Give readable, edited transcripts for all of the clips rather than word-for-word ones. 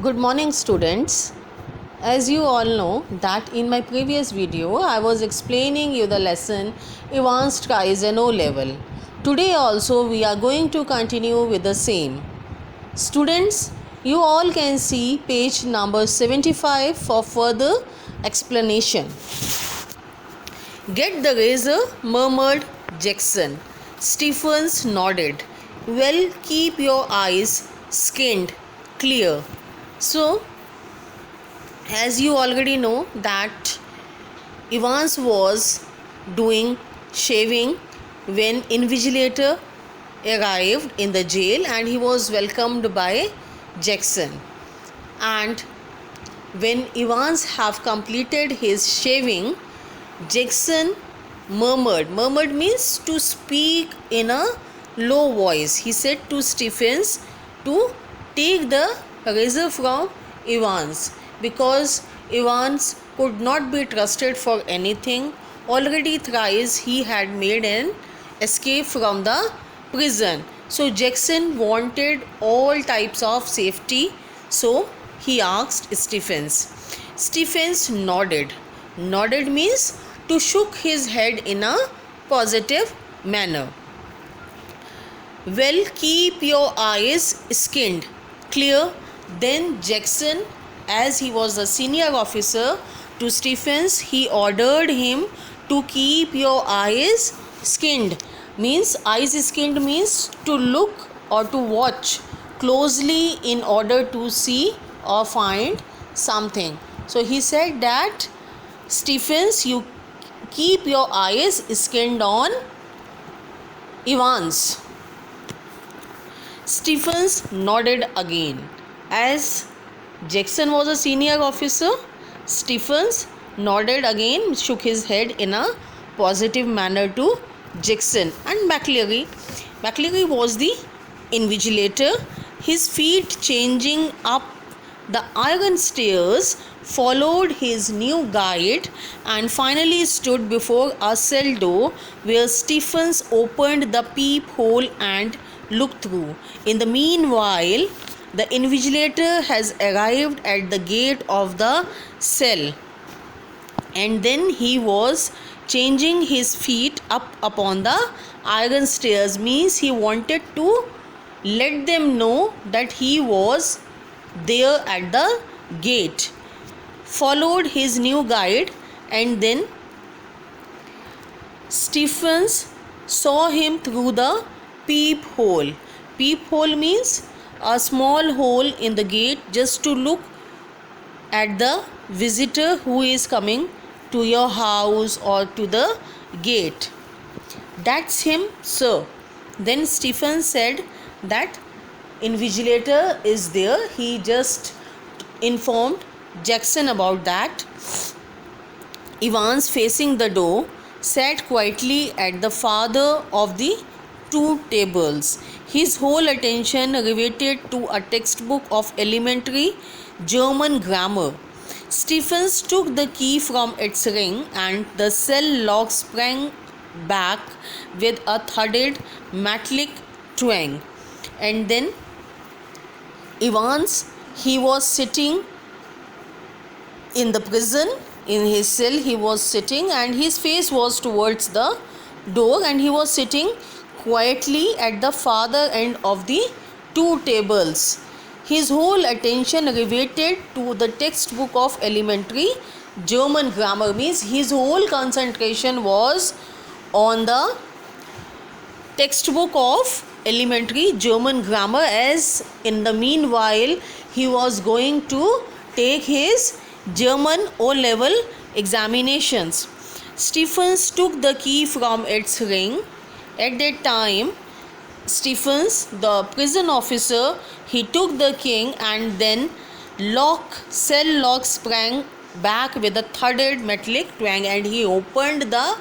Good morning, students. As you all know that in my previous video I was explaining you the lesson Advanced Kaizen O level. Today also we are going to continue with the same. Students, you all can see page number 75 for further explanation. Get the razor, murmured Jackson. Stephens nodded. Well, keep your eyes skinned clear. So, as you already know that Evans was doing shaving when invigilator arrived in the jail and he was welcomed by Jackson. And when Evans have completed his shaving, Jackson murmured. Murmured means to speak in a low voice. He said to Stephens to take the razor from Evans because Evans could not be trusted for anything. Already thrice he had made an escape from the prison. So Jackson wanted all types of safety. So he asked Stephens. Stephens nodded. Nodded means to shook his head in a positive manner. Well, keep your eyes skinned clear. Then Jackson, as he was a senior officer to Stephens, he ordered him to keep your eyes skinned. Means eyes skinned means to look or to watch closely in order to see or find something. So he said that Stephens, you keep your eyes skinned on Evans. Stephens nodded again. As Jackson was a senior officer, Stephens nodded again, shook his head in a positive manner to Jackson. And McLeary was the invigilator. His feet changing up the iron stairs followed his new guide and finally stood before a cell door where Stephens opened the peephole and looked through. In the meanwhile, the invigilator has arrived at the gate of the cell, and then he was changing his feet up upon the iron stairs. Means he wanted to let them know that he was there at the gate. Followed his new guide, and then Stephens saw him through the peephole. Peephole means a small hole in the gate just to look at the visitor who is coming to your house or to the gate. That's him, sir. Then Stephens said that invigilator is there. He just informed Jackson about that. Evans, facing the door, sat quietly at the farther of the two tables, his whole attention riveted to a textbook of elementary German grammar. Stephens took the key from its ring and the cell lock sprang back with a thudded metallic twang. And then Evans, he was sitting in the prison, in his cell he was sitting and his face was towards the door and he was sitting quietly at the farther end of the two tables. His whole attention riveted to the textbook of elementary German grammar. Means his whole concentration was on the textbook of elementary German grammar, as in the meanwhile he was going to take his German O-level examinations. Stephens took the key from its ring. At that time, Stephens, the prison officer, he took the key and then cell lock sprang back with a thudded metallic twang and he opened the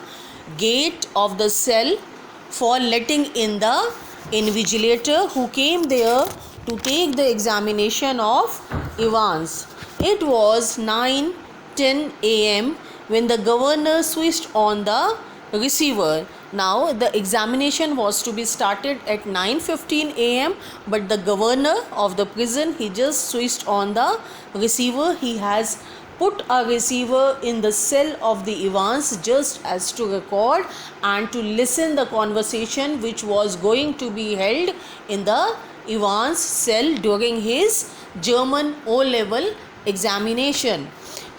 gate of the cell for letting in the invigilator who came there to take the examination of Evans. It was 9:10 a.m. when the governor switched on the receiver. Now the examination was to be started at 9:15 a.m. but the governor of the prison, he just switched on the receiver. He has put a receiver in the cell of the Evans just as to record and to listen the conversation which was going to be held in the Evans cell during his German O-level examination.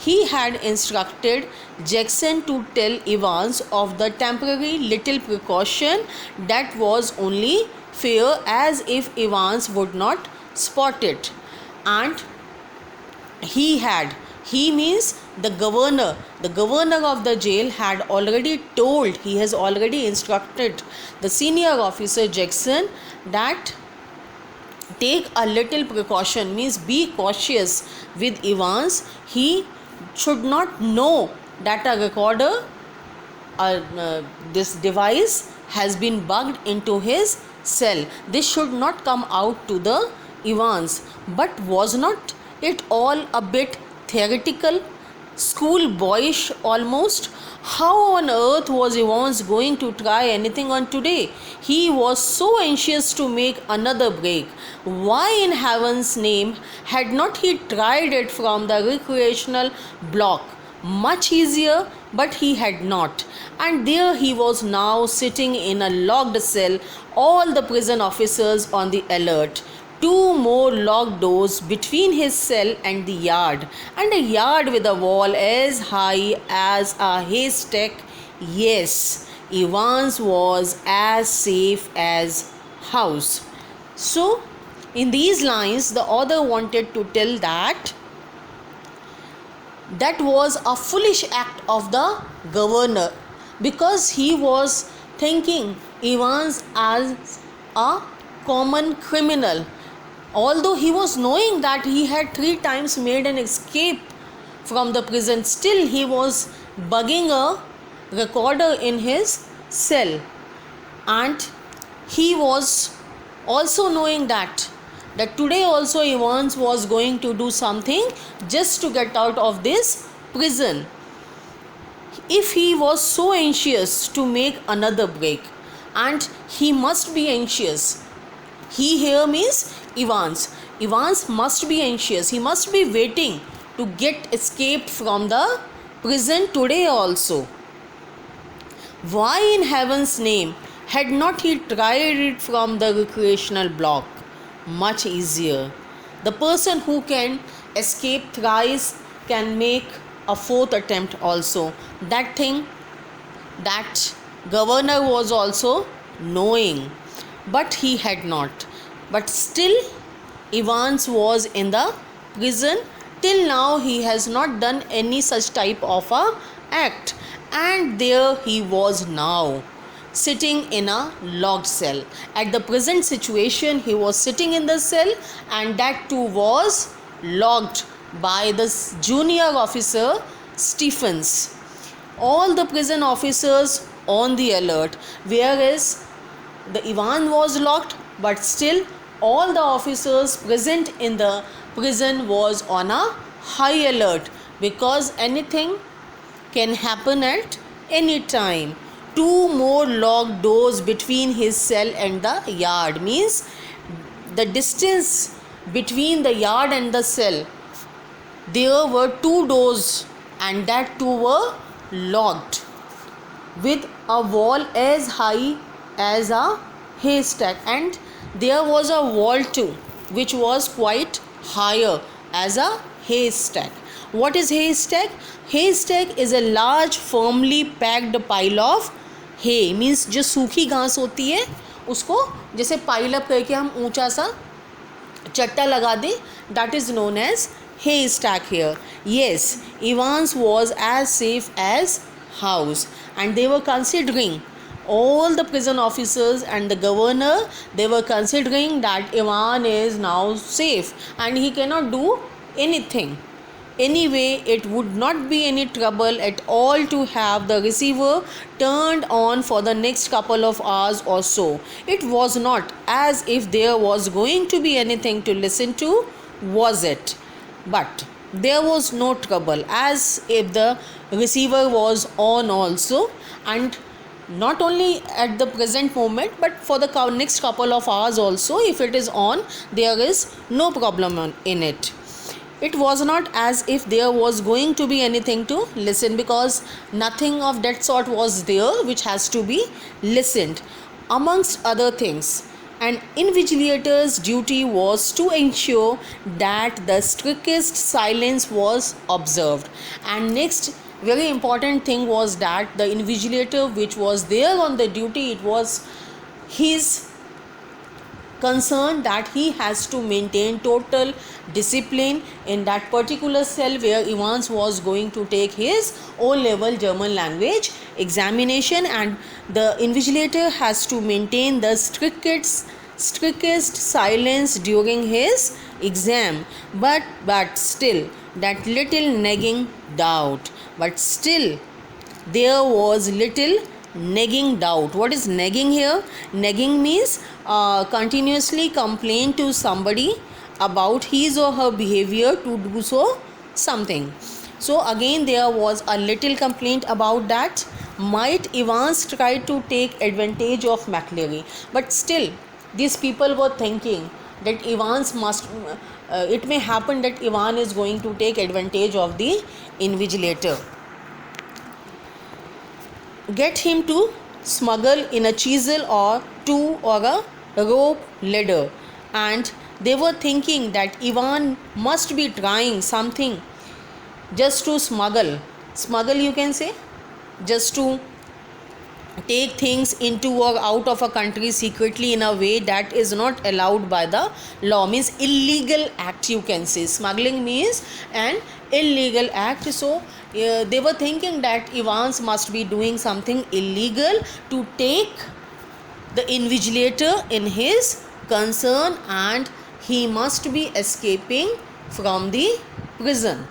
He had instructed Jackson to tell Evans of the temporary little precaution that was only fair, as if Evans would not spot it. And he means the governor of the jail had already told, he has already instructed the senior officer Jackson that take a little precaution, means be cautious with Evans. He should not know that a recorder, this device has been bugged into his cell. This should not come out to the Evans. But was not it all a bit theoretical, schoolboyish almost? How on earth was Evans going to try anything on today? He was so anxious to make another break. Why in heaven's name had not he tried it from the recreational block? Much easier, but he had not. And there he was now sitting in a locked cell, all the prison officers on the alert. Two more locked doors between his cell and the yard, and a yard with a wall as high as a haystack. Yes, Evans was as safe as house. So, in these lines, the author wanted to tell that was a foolish act of the governor, because he was thinking Evans as a common criminal. Although he was knowing that he had 3 times made an escape from the prison, still he was bugging a recorder in his cell. And he was also knowing that today also Evans was going to do something just to get out of this prison. If he was so anxious to make another break, and he must be anxious, he here means Evans must be anxious, he must be waiting to get escaped from the prison today also. Why in heaven's name had not he tried it from the recreational block? Much easier. The person who can escape thrice can make a 4th attempt also. That thing that governor was also knowing, but he had not. But still Evans was in the prison. Till now he has not done any such type of a act, and there he was now, sitting in a locked cell. At the present situation, he was sitting in the cell, and that too was locked by the junior officer Stephens. All the prison officers on the alert, whereas the Ivan was locked, but still all the officers present in the prison was on a high alert, because anything can happen at any time. 2 more locked doors between his cell and the yard, means the distance between the yard and the cell, there were 2 doors, and that too were locked with a wall as high as a haystack, and there was a wall too which was quite higher as a haystack. What is haystack? Haystack is a large firmly packed pile of hay, means जो सूखी घास होती है उसको जैसे pile up करके हम ऊंचा सा चट्टा लगा दें, that is known as haystack here. Yes, Evans was as safe as house, and they were considering, all the prison officers and the governor, they were considering that Ivan is now safe and he cannot do anything. Anyway, it would not be any trouble at all to have the receiver turned on for the next couple of hours or so. It was not as if there was going to be anything to listen to, was it? But there was no trouble, as if the receiver was on also, and not only at the present moment but for the next couple of hours also. If it is on, there is no problem in it. It was not as if there was going to be anything to listen, because nothing of that sort was there which has to be listened. Amongst other things, an invigilator's duty was to ensure that the strictest silence was observed. And next very important thing was that the invigilator which was there on the duty, it was his concern that he has to maintain total discipline in that particular cell where Evans was going to take his O-level German language examination, and the invigilator has to maintain the strictest silence during his exam. But still that little nagging doubt, but still there was little nagging doubt. What is nagging here? Nagging means continuously complain to somebody about his or her behavior to do so something. So again there was a little complaint about that. Might Evans try to take advantage of McLeary? But still these people were thinking that Evans must it may happen that Ivan is going to take advantage of the invigilator, get him to smuggle in a chisel or two or a rope ladder. And they were thinking that Ivan must be trying something just to smuggle, you can say, just to take things into or out of a country secretly in a way that is not allowed by the law, means illegal act, you can say. Smuggling means an illegal act. So they were thinking that Evans must be doing something illegal to take the invigilator in his concern, and he must be escaping from the prison.